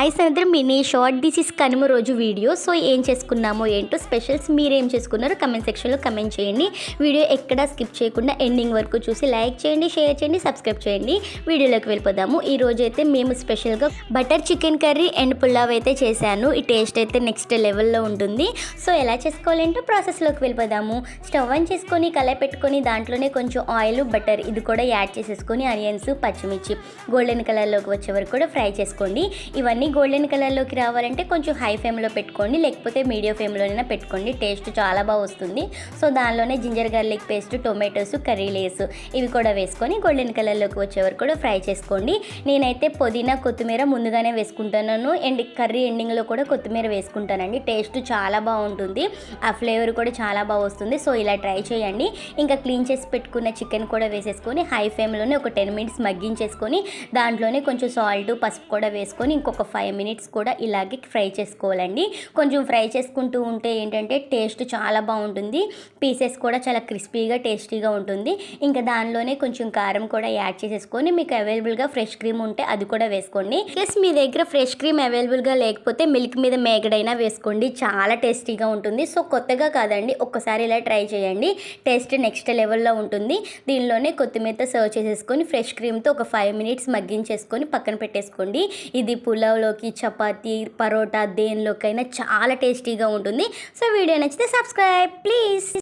Guys another mini short. This is Kanuma రోజు video. So ఏం చేసుకున్నామో ఏంటో స్పెషల్స్ మీరేం చేసుకున్నారో కమెంట్ సెక్షన్లో కమెంట్ చేయండి. వీడియో ఎక్కడా స్కిప్ చేయకుండా ఎండింగ్ వరకు చూసి లైక్ చేయండి, షేర్ చేయండి, సబ్స్క్రైబ్ చేయండి. వీడియోలోకి వెళ్ళిపోదాము. ఈ రోజు అయితే మేము స్పెషల్గా butter chicken curry and pulao అయితే చేశాను. ఈ టేస్ట్ అయితే నెక్స్ట్ లెవెల్లో ఉంటుంది. సో ఎలా చేసుకోవాలంటే ప్రాసెస్లోకి వెళ్ళిపోదాము. స్టవ్ ఆన్ చేసుకొని కళాయి పెట్టుకొని దాంట్లోనే కొంచెం ఆయిల్, బటర్ ఇది కూడా యాడ్ చేసేసుకొని ఆనియన్స్, పచ్చిమిర్చి గోల్డెన్ కలర్లోకి వచ్చే వరకు కూడా ఫ్రై చేసుకోండి. ఇవన్నీ గోల్డెన్ కలర్లోకి రావాలంటే కొంచెం హై ఫ్లేమ్లో పెట్టుకోండి, లేకపోతే మీడియం ఫ్లేమ్లోనైనా పెట్టుకోండి. టేస్ట్ చాలా బాగా వస్తుంది. సో దానిలోనే ginger garlic paste, tomatoes, curry leaves ఇవి కూడా వేసుకొని గోల్డెన్ కలర్లోకి వచ్చే వరకు కూడా ఫ్రై చేసుకోండి. నేనైతే పుదీనా, కొత్తిమీర ముందుగానే వేసుకుంటున్నాను అండ్ కర్రీ ఎండింగ్లో కూడా కొత్తిమీర వేసుకుంటానండి. టేస్ట్ చాలా బాగుంటుంది, ఆ ఫ్లేవర్ కూడా చాలా బాగా వస్తుంది. సో ఇలా ట్రై చేయండి. ఇంకా క్లీన్ చేసి పెట్టుకున్న చికెన్ కూడా వేసేసుకొని హై ఫ్లేమ్లోనే ఒక 10 మినిట్స్ మగ్గించేసుకొని దాంట్లోనే కొంచెం సాల్ట్, పసుపు కూడా వేసుకొని ఇంకొక 5 మినిట్స్ కూడా ఇలాగే ఫ్రై చేసుకోవాలండి. కొంచెం ఫ్రై చేసుకుంటూ ఉంటే ఏంటంటే టేస్ట్ చాలా బాగుంటుంది. పీసెస్ కూడా చాలా క్రిస్పీగా, టేస్టీగా ఉంటుంది. ఇంకా దానిలోనే కొంచెం కారం కూడా యాడ్ చేసేసుకొని మీకు అవైలబుల్గా ఫ్రెష్ క్రీమ్ ఉంటే అది కూడా వేసుకోండి. ప్లస్ మీ దగ్గర ఫ్రెష్ క్రీమ్ అవైలబుల్గా లేకపోతే మిల్క్ మీద మేగడైనా వేసుకోండి, చాలా టేస్టీగా ఉంటుంది. సో కొత్తగా కాదండి, ఒక్కసారి ఇలా ట్రై చేయండి. టేస్ట్ నెక్స్ట్ లెవెల్లో ఉంటుంది. దీనిలోనే కొత్తిమీరతో సర్వ్ చేసేసుకొని ఫ్రెష్ క్రీమ్తో ఒక 5 మినిట్స్ మగ్గించేసుకొని పక్కన పెట్టేసుకోండి. ఇది పులావ్లోకి, చపాతీ, పరోటా దేనిలోకైనా చాలా టేస్టీగా ఉంటుంది. సో వీడియో నచ్చితే సబ్స్క్రైబ్ ప్లీజ్.